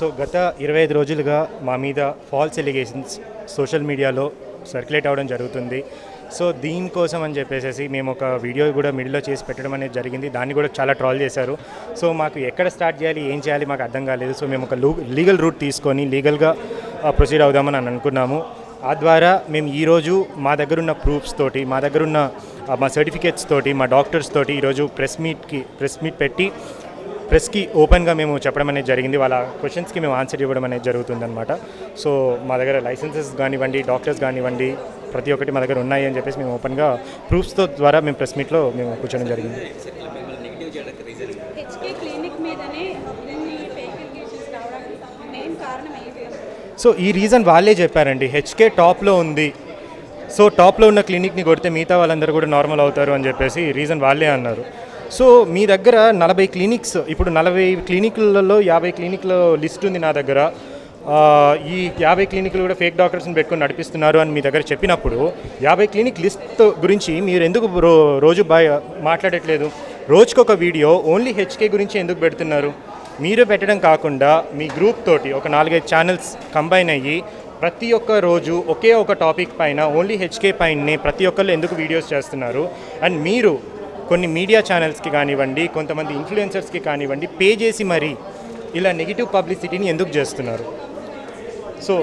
So గత 25 రోజులుగా మా మీద ఫాల్స్ ఎలిగేషన్స్ సోషల్ మీడియాలో సర్క్యులేట్ అవ్వడం జరుగుతుంది. సో దీనికోసం అని చెప్పేసి మేము ఒక వీడియో కూడా మిడిల్లో చేసి పెట్టడం అనేది జరిగింది. దాన్ని కూడా చాలా ట్రాల్ చేశారు. సో మాకు ఎక్కడ స్టార్ట్ చేయాలి, ఏం చేయాలి మాకు అర్థం కాలేదు. సో మేము ఒక లీగల్ రూట్ తీసుకొని లీగల్గా ప్రొసీడ్ అవుదామని అనుకున్నాము. ఆ ద్వారా మేము ఈరోజు మా దగ్గరున్న ప్రూఫ్స్ తోటి, మా దగ్గరున్న మా సర్టిఫికేట్స్ తోటి, మా డాక్టర్స్ తోటి ఈరోజు ప్రెస్ మీట్ పెట్టి ప్రెస్కి ఓపెన్గా మేము చెప్పడం అనేది జరిగింది. వాళ్ళ క్వశ్చన్స్కి మేము ఆన్సర్ ఇవ్వడం అనేది జరుగుతుందన్నమాట. సో మా దగ్గర లైసెన్సెస్ కానివ్వండి, డాక్టర్స్ కానివ్వండి, ప్రతి ఒక్కటి మా దగ్గర ఉన్నాయి అని చెప్పేసి మేము ఓపెన్గా ప్రూఫ్స్తో ద్వారా మేము ప్రెస్ మీట్లో మేము కూర్చోడం జరిగింది. సో ఈ రీజన్ వాళ్ళే చెప్పారండి. హెచ్కే టాప్లో ఉంది, సో టాప్లో ఉన్న క్లినిక్ని కొడితే మిగతా వాళ్ళందరూ కూడా నార్మల్ అవుతారు అని చెప్పేసి రీజన్ వాళ్ళే అన్నారు. సో మీ దగ్గర 40 క్లినిక్స్, ఇప్పుడు 40 క్లినిక్లలో 50 క్లినిక్ల లిస్ట్ ఉంది నా దగ్గర. ఈ 50 క్లినిక్లు కూడా ఫేక్ డాక్టర్స్ని పెట్టుకొని నడిపిస్తున్నారు అని మీ దగ్గర చెప్పినప్పుడు 50 క్లినిక్ లిస్ట్ గురించి మీరు ఎందుకు రోజు మాట్లాడట్లేదు? రోజుకొక వీడియో ఓన్లీ హెచ్కే గురించి ఎందుకు పెడుతున్నారు? మీరు పెట్టడం కాకుండా మీ గ్రూప్ తోటి ఒక 4-5 ఛానల్స్ కంబైన్ అయ్యి ప్రతి ఒక్క రోజు ఒకే ఒక టాపిక్ పైన ఓన్లీ హెచ్కే పైనే ప్రతి ఒక్కళ్ళు ఎందుకు వీడియోస్ చేస్తున్నారు? అండ్ మీరు కొన్ని మీడియా ఛానల్స్కి కానివ్వండి, కొంతమంది ఇన్ఫ్లుయెన్సర్స్కి కానివ్వండి పే చేసి మరీ ఇలా నెగిటివ్ పబ్లిసిటీని ఎందుకు చేస్తున్నారు? సో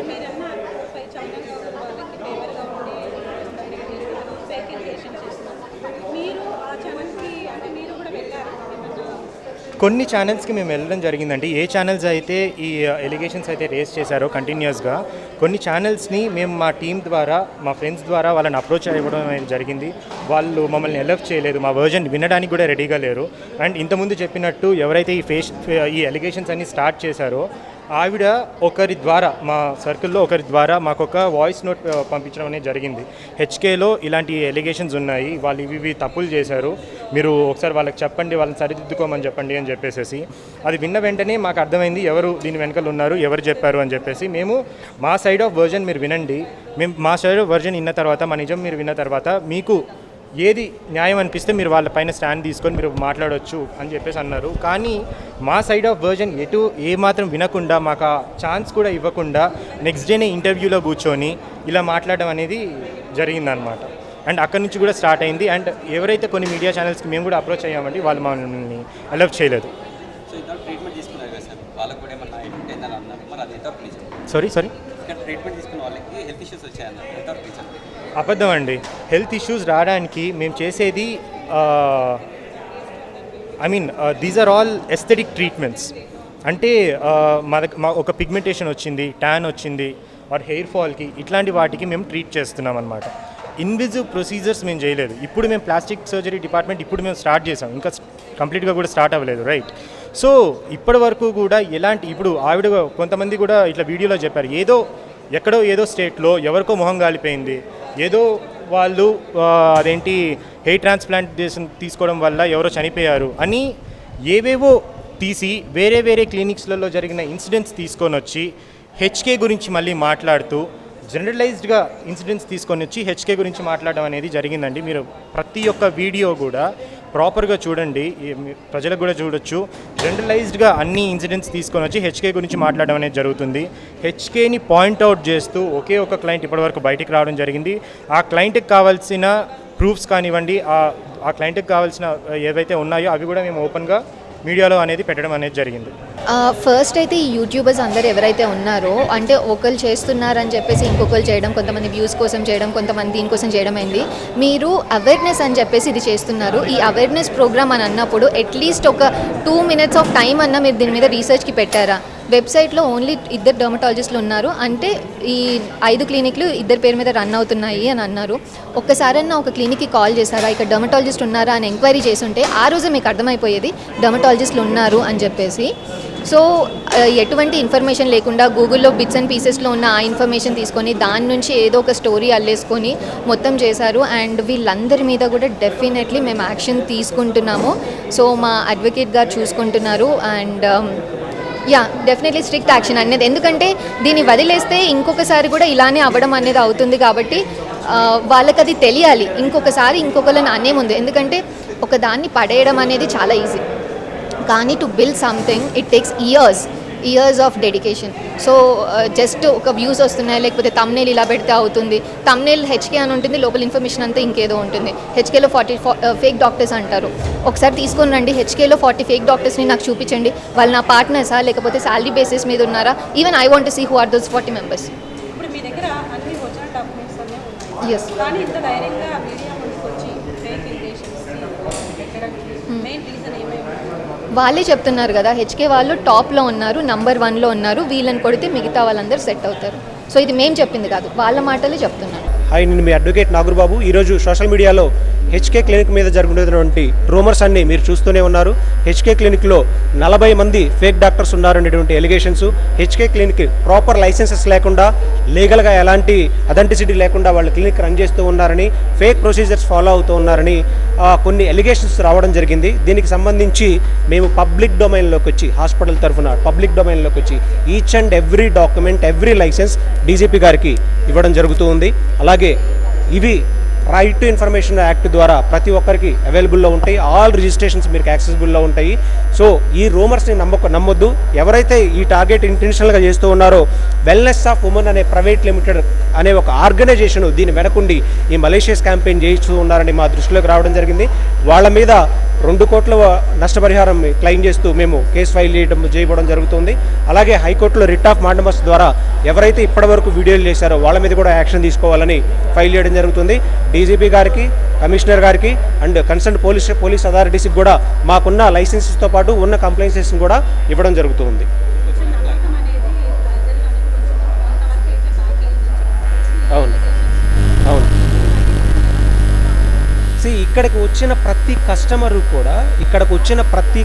కొన్ని ఛానల్స్కి మేము వెళ్ళడం జరిగిందండి. ఏ ఛానల్స్ అయితే ఈ ఎలిగేషన్స్ అయితే రేస్ చేశారో కంటిన్యూస్గా, కొన్ని ఛానల్స్ని మేము మా టీం ద్వారా, మా ఫ్రెండ్స్ ద్వారా వాళ్ళని అప్రోచ్ అవ్వడం అనేది జరిగింది. వాళ్ళు మమ్మల్ని ఎలవ్ చేయలేదు, మా వర్జన్ వినడానికి కూడా రెడీగా లేరు. అండ్ ఇంతకుముందు చెప్పినట్టు ఎవరైతే ఈ ఎలిగేషన్స్ అన్ని స్టార్ట్ చేశారో ఆవిడ ఒకరి ద్వారా, మా సర్కిల్లో ఒకరి ద్వారా మాకు ఒక వాయిస్ నోట్ పంపించడం అనేది జరిగింది. హెచ్కేలో ఇలాంటి ఎలిగేషన్స్ ఉన్నాయి, వాళ్ళు ఇవి తప్పులు చేశారు, మీరు ఒకసారి వాళ్ళకి చెప్పండి, వాళ్ళని సరిదిద్దుకోమని చెప్పండి అని చెప్పేసి. అది విన్న వెంటనే మాకు అర్థమైంది ఎవరు దీని వెనకాల ఉన్నారు, ఎవరు చెప్పారు అని చెప్పేసి. మేము మా సైడ్ ఆఫ్ వర్జన్ మీరు వినండి, మేము మా సైడ్ ఆఫ్ వర్జన్ విన్న తర్వాత, మా నిజం మీరు విన్న తర్వాత మీకు ఏది న్యాయం అనిపిస్తే మీరు వాళ్ళపైన స్టాండ్ తీసుకొని మీరు మాట్లాడవచ్చు అని చెప్పేసి అన్నారు. కానీ మా సైడ్ ఆఫ్ వర్జన్ ఏమాత్రం వినకుండా, మాకు ఆ ఛాన్స్ కూడా ఇవ్వకుండా నెక్స్ట్ డేనే ఇంటర్వ్యూలో కూర్చొని ఇలా మాట్లాడడం అనేది జరిగిందనమాట. అండ్ అక్కడి నుంచి కూడా స్టార్ట్ అయింది. అండ్ ఎవరైతే కొన్ని మీడియా ఛానల్స్కి మేము కూడా అప్రోచ్ అయ్యామండి, వాళ్ళు మమ్మల్ని అలౌ చేయలేదు. సారీ అబద్ధం అండి. హెల్త్ ఇష్యూస్ రావడానికి మేము చేసేది these are all aesthetic treatments. అంటే మా ఒక పిగ్మెంటేషన్ వచ్చింది, ట్యాన్ వచ్చింది, ఆర్ హెయిర్ ఫాల్కి, ఇట్లాంటి వాటికి మేము ట్రీట్ చేస్తున్నాం అనమాట. ఇన్విజివ్ ప్రొసీజర్స్ మేము చేయలేదు. ఇప్పుడు మేము ప్లాస్టిక్ సర్జరీ డిపార్ట్మెంట్ ఇప్పుడు మేము స్టార్ట్ చేసాం, ఇంకా కంప్లీట్గా కూడా స్టార్ట్ అవ్వలేదు, రైట్? సో ఇప్పటి వరకు కూడా ఇప్పుడు ఆవిడ కొంతమంది కూడా ఇట్లా వీడియోలో చెప్పారు, ఎక్కడో ఏదో స్టేట్లో ఎవరికో మొహం గాలిపోయింది, ఏదో వాళ్ళు హెయిర్ ట్రాన్స్ప్లాంటేషన్ తీసుకోవడం వల్ల ఎవరో చనిపోయారు అని ఏవేవో తీసి వేరే క్లినిక్స్లలో జరిగిన ఇన్సిడెంట్స్ తీసుకొని వచ్చి హెచ్కే గురించి మళ్ళీ మాట్లాడుతూ జనరలైజ్డ్గా ఇన్సిడెంట్స్ తీసుకొని వచ్చి హెచ్కే గురించి మాట్లాడడం అనేది జరిగిందండి. మీరు ప్రతి ఒక్క వీడియో కూడా ప్రాపర్గా చూడండి, ప్రజలకు కూడా చూడొచ్చు. జనరలైజ్డ్గా అన్ని ఇన్సిడెంట్స్ తీసుకొని వచ్చి హెచ్కే గురించి మాట్లాడడం అనేది జరుగుతుంది. హెచ్కేని పాయింట్అవుట్ చేస్తూ ఒకే ఒక క్లయింట్ ఇప్పటివరకు బయటికి రావడం జరిగింది. ఆ క్లయింట్కి కావాల్సిన ప్రూఫ్స్ కానివ్వండి, ఆ క్లయింట్కి కావాల్సిన ఏవైతే ఉన్నాయో అవి కూడా మేము ఓపెన్గా మీడియాలో అనేది పెట్టడం అనేది జరిగింది. ఫస్ట్ అయితే ఈ యూట్యూబర్స్ అందరు ఎవరైతే ఉన్నారో, అంటే ఒకరు చేస్తున్నారని చెప్పేసి ఇంకొకరు చేయడం, కొంతమంది వ్యూస్ కోసం చేయడం, కొంతమంది దీనికోసం చేయడం అయింది. మీరు అవేర్నెస్ అని చెప్పేసి ఇది చేస్తున్నారు. ఈ అవేర్నెస్ ప్రోగ్రామ్ అని అన్నప్పుడు అట్లీస్ట్ ఒక 2 minutes ఆఫ్ టైం అన్నా మీరు దీని మీద రీసెర్చ్కి పెట్టారా? వెబ్సైట్లో ఓన్లీ 2 డర్మటాలజిస్టులు ఉన్నారు, అంటే ఈ 5 క్లినిక్లు 2 పేరు మీద రన్ అవుతున్నాయి అని అన్నారు. ఒక్కసారన్నా ఒక క్లినిక్కి కాల్ చేశారా, ఇక్కడ డర్మటాలజిస్ట్ ఉన్నారా అని ఎంక్వైరీ చేసుంటే ఆ రోజే మీకు అర్థమైపోయేది డర్మటాలజిస్టులు ఉన్నారు అని చెప్పేసి. సో ఎటువంటి ఇన్ఫర్మేషన్ లేకుండా గూగుల్లో బిట్స్ అండ్ పీసెస్లో ఉన్న ఆ ఇన్ఫర్మేషన్ తీసుకొని దాని నుంచి ఏదో ఒక స్టోరీ అల్లేసుకొని మొత్తం చేశారు. అండ్ వీళ్ళందరి మీద కూడా డెఫినెట్లీ మేము యాక్షన్ తీసుకుంటున్నాము. సో మా అడ్వకేట్ గారు చూసుకుంటున్నారు. అండ్ డెఫినెట్లీ స్ట్రిక్ట్ యాక్షన్ అనేది, ఎందుకంటే దీన్ని వదిలేస్తే ఇంకొకసారి కూడా ఇలానే అవ్వడం అనేది అవుతుంది. కాబట్టి వాళ్ళకి అది తెలియాలి, ఇంకొకసారి ఇంకొకళ్ళని అనే ముందు. ఎందుకంటే ఒక దాన్ని పడేయడం అనేది చాలా ఈజీ, కానీ to build something it takes years. Years of dedication. So just ఒక వ్యూస్ వస్తున్నాయి, లేకపోతే తమ్నేల్ ఇలా పెడితే అవుతుంది. తమ్నేల్ హెచ్కే అని ఉంటుంది, లోపల ఇన్ఫర్మేషన్ అంతా ఇంకేదో ఉంటుంది. హెచ్కేలో 40 ఫేక్ డాక్టర్స్ అంటారు. ఒకసారి తీసుకొని రండి, హెచ్కేలో 40 ఫేక్ డాక్టర్స్ని నాకు చూపించండి. వాళ్ళు నా పార్ట్నర్సా, లేకపోతే శాలరీ బేసిస్ మీద ఉన్నారా? Even I want to see who are those 40 members. ఇప్పుడు మీ దగ్గర అన్ని ఒరిజినల్ డాక్యుమెంట్స్ అన్నీ ఉన్నాయి. ఎస్. కానీ ఇంత ధైర్యంగా మీడియా ముందుకు వచ్చి ఫేక్ ఇంజెక్షన్స్ పెట్టడానికి మెయిన్ రీజన్ ఏమైనా? వాళ్ళే చెప్తున్నారు కదా, హెచ్కే వాళ్ళు టాప్లో ఉన్నారు, నంబర్ 1లో ఉన్నారు, వీళ్ళని కొడితే మిగతా వాళ్ళందరూ సెట్ అవుతారు. సో ఇది మేము చెప్పింది కాదు, వాళ్ళ మాటలే చెప్తున్నారు. హాయ్, నేను మీ అడ్వకేట్ నాగూర్బాబు. ఈరోజు సోషల్ మీడియాలో హెచ్కే క్లినిక్ మీద జరుగుతున్నటువంటి రూమర్స్ అన్నీ మీరు చూస్తూనే ఉన్నారు. హెచ్కే క్లినిక్లో 40 మంది ఫేక్ డాక్టర్స్ ఉన్నారనేటువంటి allegations, HK clinic proper licenses లేకుండా, లీగల్గా ఎలాంటి అథెంటిసిటీ లేకుండా వాళ్ళు క్లినిక్ రన్ చేస్తూ ఉన్నారని, ఫేక్ ప్రొసీజర్స్ ఫాలో అవుతూ ఉన్నారని కొన్ని ఎలిగేషన్స్ రావడం జరిగింది. దీనికి సంబంధించి మేము పబ్లిక్ డొమైన్లోకి వచ్చి, హాస్పిటల్ తరఫున పబ్లిక్ డొమైన్లోకి వచ్చి each and every document, every licence DGP గారికి ఇవ్వడం జరుగుతూ ఉంది. అలాగే ఇవి రైట్ టు ఇన్ఫర్మేషన్ యాక్ట్ ద్వారా ప్రతి ఒక్కరికి అవైలబుల్లో ఉంటాయి. ఆల్ రిజిస్ట్రేషన్స్ మీకు యాక్సెసిబుల్లో ఉంటాయి. సో ఈ రూమర్స్ని నమ్మొద్దు. ఎవరైతే ఈ టార్గెట్ ఇంటెన్షనల్గా చేస్తూ ఉన్నారో, వెల్నెస్ ఆఫ్ ఉమెన్ అనే ప్రైవేట్ లిమిటెడ్ అనే ఒక ఆర్గనైజేషన్ దీన్ని వెనకుండి ఈ మలేషియస్ క్యాంపెయిన్ చేయిస్తూ ఉన్నారని మా దృష్టిలోకి రావడం జరిగింది. వాళ్ళ మీద 2 కోట్ల నష్టపరిహారం క్లెయిమ్ చేస్తూ మేము కేసు ఫైల్ చేయడం జరుగుతుంది. అలాగే హైకోర్టులో రిట్ ఆఫ్ మాండమస్ ద్వారా ఎవరైతే ఇప్పటివరకు వీడియోలు చేశారో వాళ్ళ మీద కూడా యాక్షన్ తీసుకోవాలని ఫైల్ చేయడం జరుగుతుంది. డీజీపీ గారికి, కమిషనర్ గారికి అండ్ కన్సర్న్ పోలీస్ అథారిటీస్కి కూడా మాకున్న లైసెన్సెస్తో పాటు ఉన్న కంప్లైంట్స్ని కూడా ఇవ్వడం జరుగుతుంది. అవును అవును ఇక్కడికి వచ్చిన ప్రతి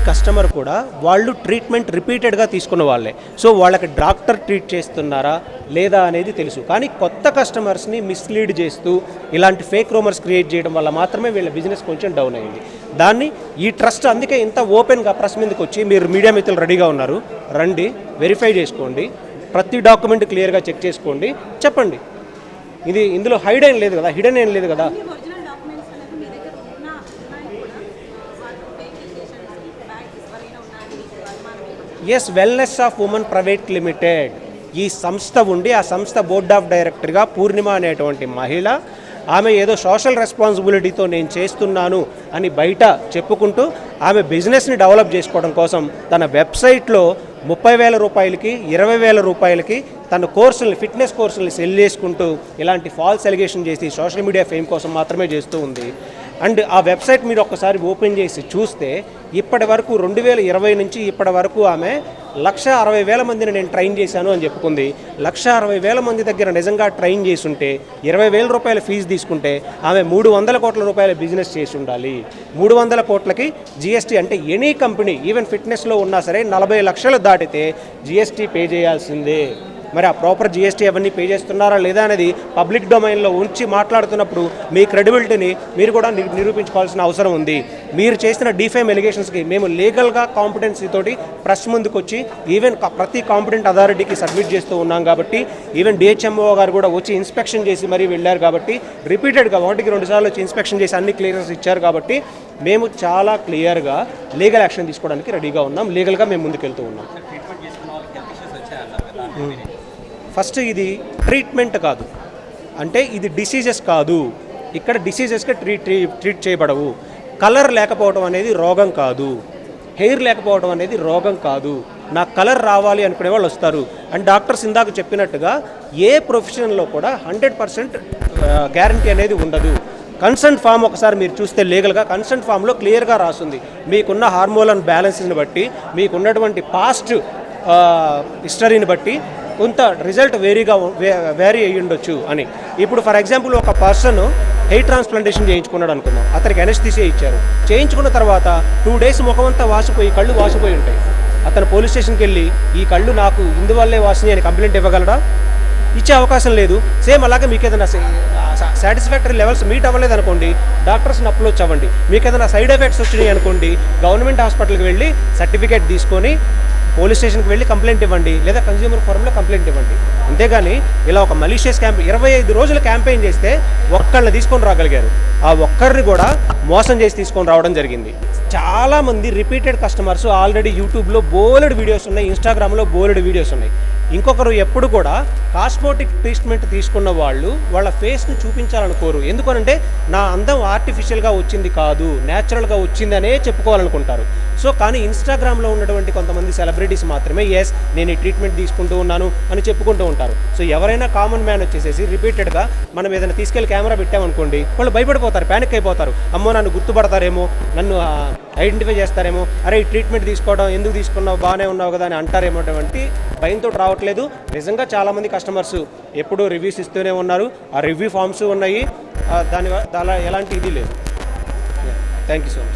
కస్టమర్ కూడా వాళ్ళు ట్రీట్మెంట్ రిపీటెడ్గా తీసుకున్న వాళ్ళే. సో వాళ్ళకి డాక్టర్ ట్రీట్ చేస్తున్నారా లేదా అనేది తెలుసు. కానీ కొత్త కస్టమర్స్ని మిస్లీడ్ చేస్తూ ఇలాంటి ఫేక్ రూమర్స్ క్రియేట్ చేయడం వల్ల మాత్రమే వీళ్ళ బిజినెస్ కొంచెం డౌన్ అయింది. దాన్ని ఈ ట్రస్ట్ అందుకే ఇంత ఓపెన్గా ప్రెస్ మీదకి వచ్చి, మీరు మీడియా మిత్రులు రెడీగా ఉన్నారు, రండి, వెరిఫై చేసుకోండి, ప్రతి డాక్యుమెంట్ క్లియర్గా చెక్ చేసుకోండి, చెప్పండి. ఇందులో హిడెన్ ఏం లేదు కదా. Yes, wellness of women private limited ఈ సంస్థ ఉండి, ఆ సంస్థ బోర్డ్ ఆఫ్ డైరెక్టర్గా పూర్ణిమ అనేటువంటి మహిళ, ఆమె ఏదో సోషల్ రెస్పాన్సిబిలిటీతో నేను చేస్తున్నాను అని బయట చెప్పుకుంటూ ఆమె బిజినెస్ని డెవలప్ చేసుకోవడం కోసం తన వెబ్సైట్లో 30,000 రూపాయలకి 20,000 రూపాయలకి తన ఫిట్నెస్ కోర్సుల్ని సెల్ చేసుకుంటూ ఇలాంటి ఫాల్స్ ఎలిగేషన్ చేసి సోషల్ మీడియా ఫేమ్ కోసం మాత్రమే చేస్తూ ఉంది. అండ్ ఆ వెబ్సైట్ మీరు ఒక్కసారి ఓపెన్ చేసి చూస్తే ఇప్పటి వరకు 2020 నుంచి ఇప్పటి వరకు ఆమె 160,000 మందిని నేను ట్రైన్ చేశాను అని చెప్పుకుంది. 160,000 మంది దగ్గర నిజంగా ట్రైన్ చేసుంటే 20,000 రూపాయల ఫీజు తీసుకుంటే ఆమె 300 కోట్ల రూపాయల బిజినెస్ చేసి ఉండాలి. 300 కోట్లకి జిఎస్టీ, అంటే ఎనీ కంపెనీ ఈవెన్ ఫిట్నెస్లో ఉన్నా సరే 40 లక్షలు దాటితే జిఎస్టీ పే చేయాల్సిందే. మరి ఆ ప్రాపర్ జిఎస్టీ అవన్నీ పే చేస్తున్నారా లేదా అనేది పబ్లిక్ డొమైన్లో ఉంచి మాట్లాడుతున్నప్పుడు మీ క్రెడిబిలిటీని మీరు కూడా నిరూపించుకోవాల్సిన అవసరం ఉంది. మీరు చేసిన డిఫేమ్ ఎలిగేషన్స్కి మేము లీగల్గా కాంపిటెన్సీ తోటి ప్రెస్ ముందుకు వచ్చి ఈవెన్ ప్రతి కాంపిటెంట్ అథారిటీకి సబ్మిట్ చేస్తూ ఉన్నాం. కాబట్టి ఈవెన్ డిహెచ్ఎంఓ గారు కూడా వచ్చి ఇన్స్పెక్షన్ చేసి మరీ వెళ్ళారు. కాబట్టి రిపీటెడ్గా 1-2 సార్లు వచ్చి ఇన్స్పెక్షన్ చేసి అన్ని క్లియరెన్స్ ఇచ్చారు. కాబట్టి మేము చాలా క్లియర్గా లీగల్ యాక్షన్ తీసుకోవడానికి రెడీగా ఉన్నాం. లీగల్గా మేము ముందుకెళ్తూ ఉన్నాం. ఫస్ట్ ఇది ట్రీట్మెంట్ కాదు, అంటే ఇది డిసీజెస్ కాదు. ఇక్కడ డిసీజెస్కి ట్రీట్ చేయబడవు. కలర్ లేకపోవడం అనేది రోగం కాదు, హెయిర్ లేకపోవడం అనేది రోగం కాదు. నాకు కలర్ రావాలి అనుకునే వాళ్ళు వస్తారు. అండ్ డాక్టర్స్ ఇందాక చెప్పినట్టుగా ఏ ప్రొఫెషన్లో కూడా 100% గ్యారంటీ అనేది ఉండదు. కన్సెంట్ ఫామ్ ఒకసారి మీరు చూస్తే లీగల్గా కన్సెంట్ ఫామ్లో క్లియర్గా రాస్తుంది మీకున్న హార్మోనల్ బ్యాలెన్స్ని బట్టి, మీకున్నటువంటి పాస్ట్ హిస్టరీని బట్టి కొంత రిజల్ట్ వేరీ అయ్యి ఉండొచ్చు అని. ఇప్పుడు ఫర్ ఎగ్జాంపుల్ ఒక పర్సన్ హెయిర్ ట్రాన్స్ప్లాంటేషన్ చేయించుకున్నాడు అనుకుందాం, అతనికి ఎనస్థీసియా ఇచ్చారు. చేయించుకున్న తర్వాత 2 days ముఖమంతా వాసిపోయి, కళ్ళు వాసిపోయి ఉంటాయి. అతను పోలీస్ స్టేషన్కి వెళ్ళి ఈ కళ్ళు నాకు ఇందువల్లే వాసినాయి అని కంప్లైంట్ ఇవ్వగలడా? ఇచ్చే అవకాశం లేదు. సేమ్ అలాగే మీకు ఏదైనా సాటిస్ఫాక్టరీ లెవెల్స్ మీట్ అవ్వలేదు అనుకోండి, డాక్టర్స్ని అప్రోచ్ అవ్వండి. మీకు ఏదైనా సైడ్ ఎఫెక్ట్స్ వచ్చినాయి అనుకోండి, గవర్నమెంట్ హాస్పిటల్కి వెళ్ళి సర్టిఫికేట్ తీసుకొని పోలీస్ స్టేషన్కి వెళ్ళి కంప్లైంట్ ఇవ్వండి, లేదా కన్జ్యూమర్ ఫోరంలో కంప్లైంట్ ఇవ్వండి. అంతేగాని ఇలా ఒక మలీషియస్ 25 రోజులు క్యాంపెయిన్ చేస్తే ఒక్కళ్ళని తీసుకొని రాగలిగారు. ఆ ఒక్కరిని కూడా మోసం చేసి తీసుకొని రావడం జరిగింది. చాలామంది రిపీటెడ్ కస్టమర్స్ ఆల్రెడీ యూట్యూబ్లో బోలెడు వీడియోస్ ఉన్నాయి, ఇన్స్టాగ్రామ్లో బోలెడు వీడియోస్ ఉన్నాయి. ఇంకొకరు ఎప్పుడు కూడా కాస్మోటిక్ ట్రీట్మెంట్ తీసుకున్న వాళ్ళు వాళ్ళ ఫేస్ని చూపించాలనుకోరు. ఎందుకనంటే నా అందం ఆర్టిఫిషియల్గా వచ్చింది కాదు, న్యాచురల్గా వచ్చిందనే చెప్పుకోవాలనుకుంటారు. సో కానీ ఇన్స్టాగ్రామ్లో ఉన్నటువంటి కొంతమంది సెలబ్రిటీస్ మాత్రమే ఎస్ నేను ఈ ట్రీట్మెంట్ తీసుకుంటూ ఉన్నాను అని చెప్పుకుంటూ ఉంటారు. సో ఎవరైనా కామన్ మ్యాన్ వచ్చేసేసి రిపీటెడ్గా మనం ఏదైనా తీసుకెళ్ళి కెమెరా పెట్టామనుకోండి, వాళ్ళు భయపడిపోతారు, ప్యానిక్ అయిపోతారు. అమ్మో నన్ను గుర్తుపడతారేమో, నన్ను ఐడెంటిఫై చేస్తారేమో, అరే ఈ ట్రీట్మెంట్ తీసుకోవడం ఎందుకు తీసుకున్నావు, బాగానే ఉన్నావు కదా అని అంటారేమో అటువంటి భయంతో రావట్లేదు. నిజంగా చాలామంది కస్టమర్స్ ఎప్పుడూ రివ్యూస్ ఇస్తూనే ఉన్నారు. ఆ రివ్యూ ఫామ్స్ ఉన్నాయి, దాని ఎలాంటి ఇది లేదు. Thank you so much.